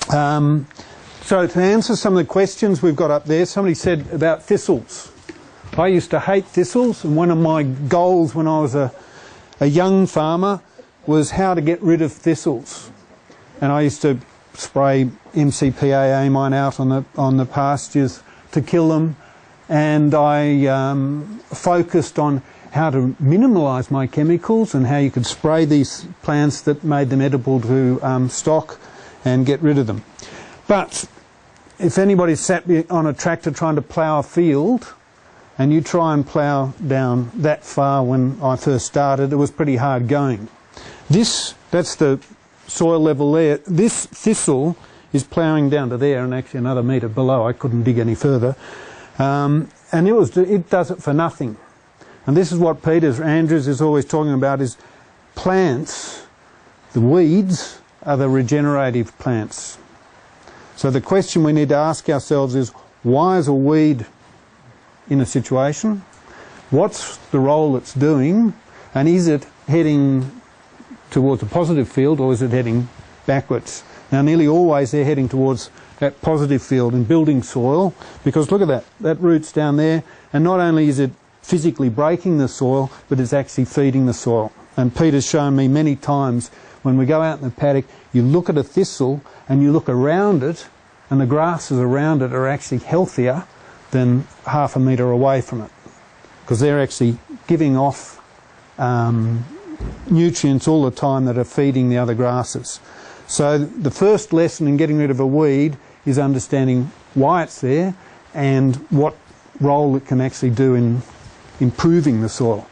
So to answer some of the questions we've got up there, somebody said about thistles. I used to hate thistles, and one of my goals when I was a young farmer was how to get rid of thistles. And I used to spray MCPA amine out on the pastures to kill them, and I focused on how to minimise my chemicals and how you could spray these plants that made them edible to stock and get rid of them. But if anybody sat on a tractor trying to plough a field and you try and plough down that far when I first started, it was pretty hard going. That's the soil level there. This thistle is ploughing down to there and actually another metre below. I couldn't dig any further. And it does it for nothing. And this is what Peter Andrews is always talking about, is plants, the weeds, are the regenerative plants. So the question we need to ask ourselves is, why is a weed in a situation? What's the role it's doing? And is it heading towards a positive field or is it heading backwards? Now nearly always they're heading towards that positive field and building soil, because look at that root's down there, and not only is it physically breaking the soil, but it's actually feeding the soil. And Peter's shown me many times when we go out in the paddock, you look at a thistle and you look around it, and the grasses around it are actually healthier than half a metre away from it, because they're actually giving off nutrients all the time that are feeding the other grasses. So the first lesson in getting rid of a weed is understanding why it's there and what role it can actually do in improving the soil.